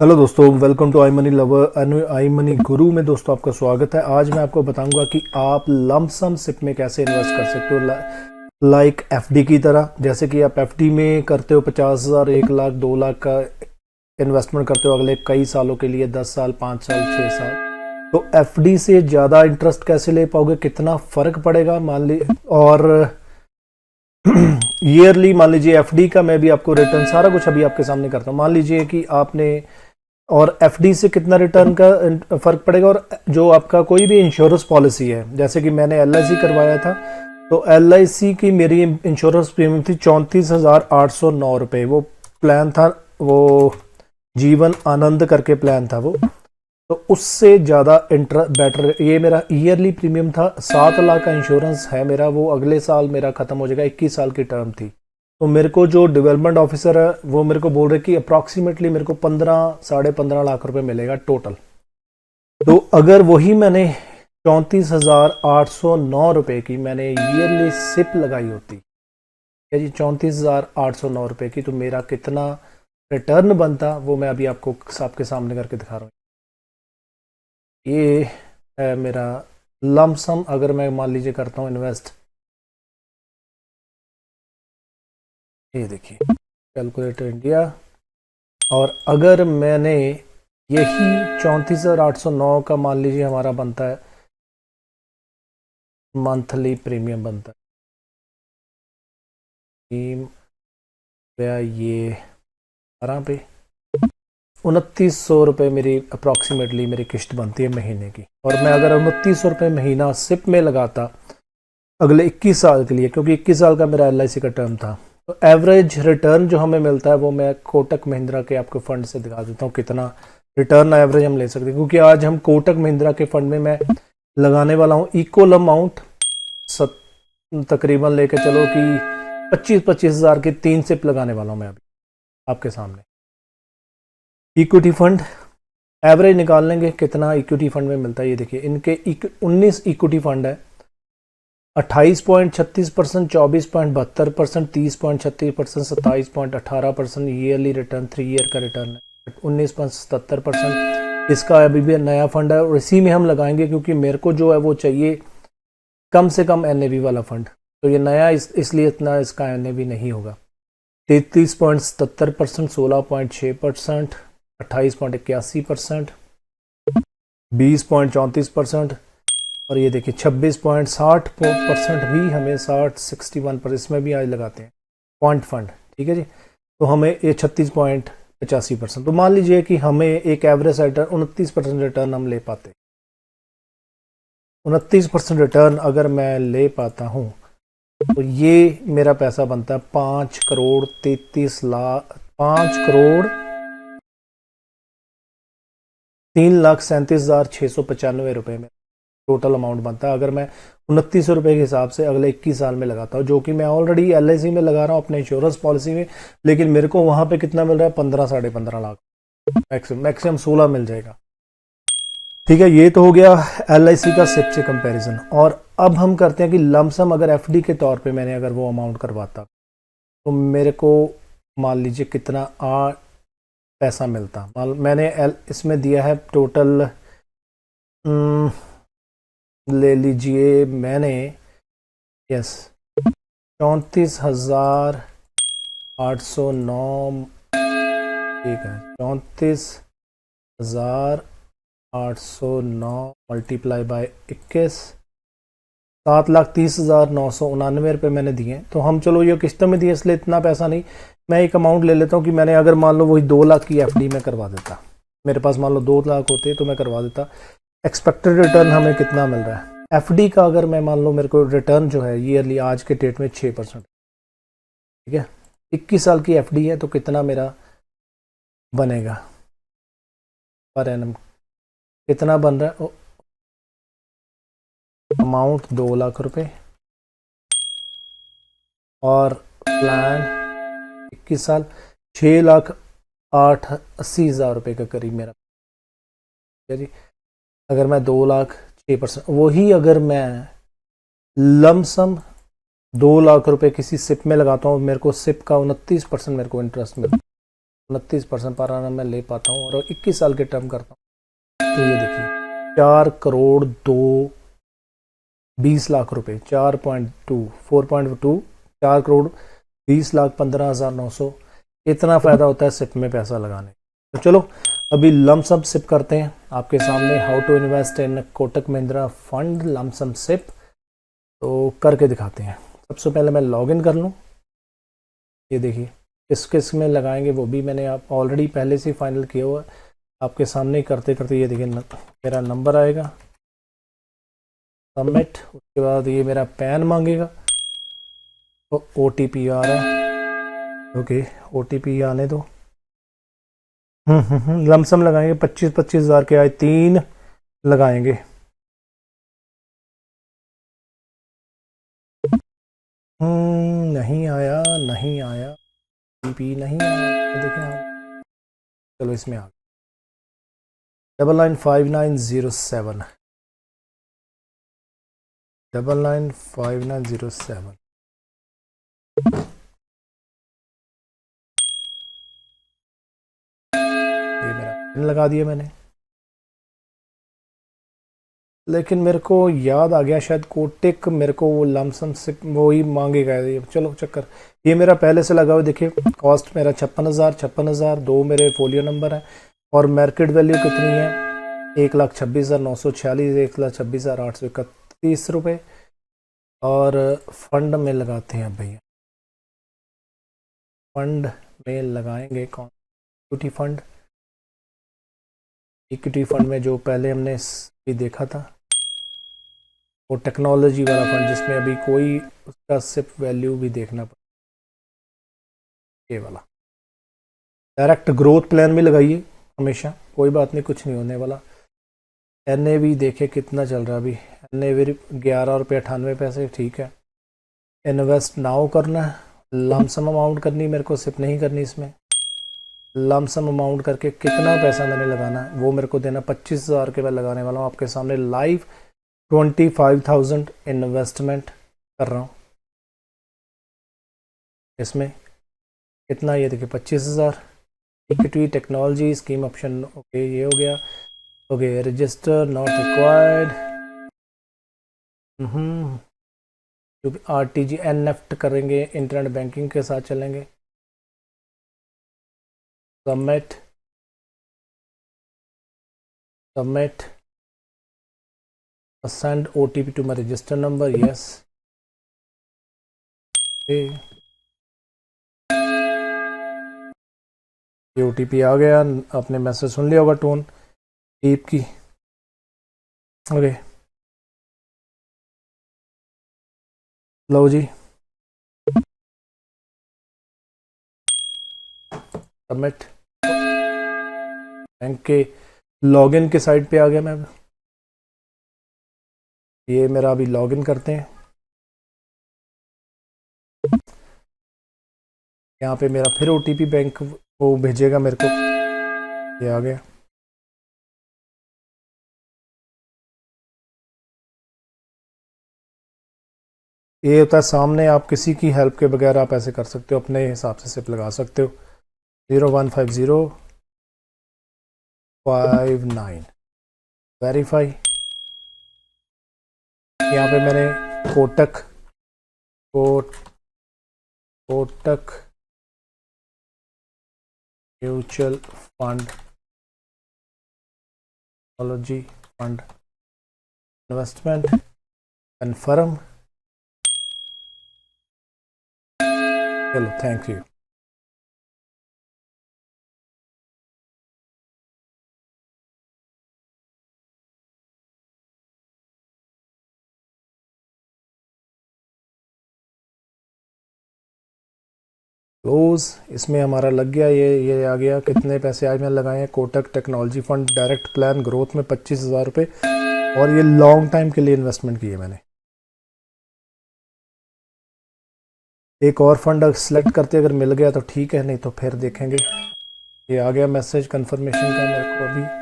Hello दोस्तों, welcome to I money lover I money guru में दोस्तों आपका स्वागत है। आज मैं आपको बताऊंगा कि आप लमसम सिप में कैसे इन्वेस्ट कर सकते हो, लाइक एफडी की तरह। जैसे कि आप एफडी में करते हो 50,000, 1 लाख, 2 लाख का इन्वेस्टमेंट करते हो अगले कई सालों के लिए, 10 साल, 5 साल, 6 साल। तो एफडी से ज़्यादा इंटरेस्ट कैसे ले पाओगे, कितना फ़र्क पड़ेगा मान ली, और ईयरली मान लीजिए एफडी का मैं भी आपको रिटर्न सारा कुछ अभी आपके सामने करता हूँ। मान लीजिए कि आपने, और एफडी से कितना रिटर्न का फर्क पड़ेगा, और जो आपका कोई भी इंश्योरेंस पॉलिसी है, जैसे कि मैंने एलआईसी करवाया था, तो एलआईसी की मेरी इंश्योरेंस प्रीमियम थी 34,809 रुपये। वो प्लान था, वो जीवन आनंद करके प्लान था वो। तो उससे ज़्यादा बेटर ये मेरा ईयरली प्रीमियम था। 7 लाख का इंश्योरेंस है मेरा, वो अगले साल मेरा ख़त्म हो जाएगा। 21 साल की टर्म थी। तो मेरे को जो डेवलपमेंट ऑफिसर है वो मेरे को बोल रहे कि अप्रॉक्सीमेटली मेरे को 15 साढ़े 15 लाख रुपए मिलेगा टोटल। तो अगर वही मैंने 34,809 रुपये की मैंने ईयरली सिप लगाई होती है जी, 34,809 रुपये की, तो मेरा कितना रिटर्न बनता वो मैं अभी आपको आपके सामने करके दिखा रहा हूँ। ये है मेरा लमसम, अगर मैं मान लीजिए करता हूँ इन्वेस्ट। ये देखिए कैलकुलेटर इंडिया, और अगर मैंने यही 34,809 का मान लीजिए हमारा बनता है मंथली प्रीमियम बनता है, ये 12 पे 2900 रुपये मेरी अप्रॉक्सीमेटली मेरी किश्त बनती है महीने की। और मैं अगर 2900 रुपये महीना सिप में लगाता अगले 21 साल के लिए, क्योंकि 21 साल का मेरा एलआईसी का टर्म था, तो एवरेज रिटर्न जो हमें मिलता है वो मैं कोटक महिंद्रा के आपको फंड से दिखा देता हूँ कितना रिटर्न एवरेज हम ले सकते हैं। क्योंकि आज हम कोटक महिंद्रा के फंड में मैं लगाने वाला हूँ इक्वल अमाउंट, तकरीबन लेके चलो कि 25-25 हज़ार की 3 सिप लगाने वाला हूँ मैं अभी आपके सामने। इक्विटी फंड एवरेज निकाल लेंगे कितना इक्विटी फंड में मिलता है। ये देखिए इनके 19 इक्विटी फंड है, 28.36%, 24.72%, 30.36%, 27.18% ईयरली रिटर्न, 3 ईयर का रिटर्न है। 19.77% इसका अभी भी नया फंड है, और इसी में हम लगाएंगे क्योंकि मेरे को जो है वो चाहिए कम से कम एनएवी वाला फंड। तो ये नया इसलिए इतना इसका एनएवी नहीं होगा। 33.77%, 16.6%, 28.81%, 20.34%, और ये देखिए 26.60% भी हमें 61 पर इसमें भी आज लगाते हैं पॉइंट फंड। ठीक है जी, तो हमें ये 36.85%। तो मान लीजिए कि हमें एक एवरेज रिटर्न 29% रिटर्न हम ले पाते, 29% रिटर्न अगर मैं ले पाता हूँ, तो ये मेरा पैसा बनता है 5,33,03,37,695 रुपये में टोटल अमाउंट बनता है। अगर मैं 2900 रुपये के हिसाब से अगले 21 साल में लगाता हूँ, जो कि मैं ऑलरेडी एलआईसी में लगा रहा हूँ अपने इंश्योरेंस पॉलिसी में, लेकिन मेरे को वहाँ पे कितना मिल रहा है 15 साढ़े 15 लाख, मैक्सिमम 16 मिल जाएगा। ठीक है, ये तो हो गया एलआईसी का सिप से कंपैरिजन। और अब हम करते हैं कि लमसम अगर एफडी के तौर पे मैंने अगर वो अमाउंट करवाता, तो मेरे को मान लीजिए कितना पैसा मिलता। मैंने इसमें दिया है टोटल, ले लीजिए मैंने, यस 34,809, ठीक है, 34,809 मल्टीप्लाई बाय 21, 7,30,999 रुपये मैंने दिए। तो हम चलो ये किस्तों में दिए इसलिए इतना पैसा नहीं, मैं एक अमाउंट ले लेता हूँ कि मैंने अगर मान लो वही 2 लाख की एफडी में करवा देता, मेरे पास मान लो 2 लाख होते तो मैं करवा देता। एक्सपेक्टेड रिटर्न हमें कितना मिल रहा है एफडी का, अगर मैं मान लो मेरे को रिटर्न जो है ईयरली आज के डेट में 6%। ठीक है, 21 साल की एफडी है, तो कितना मेरा बनेगा पर एनम, कितना बन रहा है अमाउंट 2 लाख रुपए, और प्लान 21 साल 6,80,000 रुपये का करीब मेरा। ठीक है जी, अगर मैं 2 लाख 6%, वही अगर मैं लमसम 2 लाख रुपए किसी सिप में लगाता हूँ, मेरे को सिप का 29% मेरे को इंटरेस्ट मिलता है। 29% पर annum मैं ले पाता हूँ और 21 साल के टर्म करता हूँ तो ये देखिए 4 करोड़ 20 लाख रुपए 4.2 4.2 4 करोड़ 20 लाख 15,900 इतना फ़ायदा होता है सिप में पैसा लगाने। तो चलो अभी लमसम सिप करते हैं आपके सामने, how to invest in Kotak Mahindra fund lumpsum SIP, तो करके दिखाते हैं। सबसे पहले मैं लॉगिन कर लूँ। ये देखिए किस किस में लगाएंगे वो भी मैंने आप ऑलरेडी पहले से फाइनल किया हुआ है, आपके सामने ही करते करते ये देखिए मेरा नंबर आएगा, सबमिट, उसके बाद ये मेरा पैन मांगेगा, तो OTP आ रहा है, ओके OTP आने दो। लमसम लगाएंगे 25-25 हज़ार के आए 3 लगाएंगे। नहीं आया नहीं आया OTP नहीं आया, देखें आप, चलो इसमें आ 995907 995907 ये मेरा पिन लगा दिया मैंने, लेकिन मेरे को याद आ गया शायद कोटेक मेरे को वो लमसम से वो ही मांगेगा। ये चलो चक्कर, ये मेरा पहले से लगा हुआ, देखिए कॉस्ट मेरा 56,000 2 मेरे फोलियो नंबर है और मार्केट वैल्यू कितनी है 1,26,946 1,26,831 रुपये। और फंड में लगाते हैं भैया, फंड में लगाएंगे कौन, इक्विटी फंड, इक्विटी फंड में जो पहले हमने भी देखा था वो टेक्नोलॉजी वाला फंड जिसमें अभी कोई उसका सिर्फ वैल्यू भी देखना पड़ता, ये वाला डायरेक्ट ग्रोथ प्लान में लगाइए हमेशा, कोई बात नहीं कुछ नहीं होने वाला। NAV देखे कितना चल रहा है अभी, NAV 11 रुपये 98 पैसे, ठीक है। इन्वेस्ट नाउ करना है, लमसम अमाउंट करनी मेरे को, सिर्फ नहीं करनी इसमें, लमसम अमाउंट करके कितना पैसा मैंने लगाना है वो मेरे को देना, 25,000 के मैं लगाने वाला हूँ आपके सामने लाइव, 25,000 इन्वेस्टमेंट कर रहा हूँ इसमें, कितना ये देखिए 25,000, equity technology scheme option, okay ये हो गया, okay register not required, RTG NEFT करेंगे, इंटरनेट बैंकिंग के साथ चलेंगे, submit submit, send OTP to my register number, yes, ये OTP आ गया, आपने मैसेज सुन लिया होगा टोन टीप की, ओके लो जी सबमिट, बैंक के लॉगिन के साइड पे आ गया मैं, ये मेरा अभी लॉगिन करते हैं, यहाँ पे मेरा फिर OTP बैंक वो भेजेगा मेरे को, ये आ गया, ये होता है सामने, आप किसी की हेल्प के बगैर आप ऐसे कर सकते हो, अपने हिसाब से सिप लगा सकते हो। 015059 वेरीफाई, यहाँ पे मैंने Kotak mutual fund technology fund investment confirm, चलो थैंक यू। क्लोज, इसमें हमारा लग गया, ये आ गया, कितने पैसे आज मैंने लगाए हैं, Kotak technology fund direct plan growth में 25,000 रुपये, और ये लॉन्ग टाइम के लिए इन्वेस्टमेंट की है मैंने। एक और फंड सेलेक्ट करते अगर मिल गया तो ठीक है, नहीं तो फिर देखेंगे। ये आ गया मैसेज कंफर्मेशन का मेरे को अभी।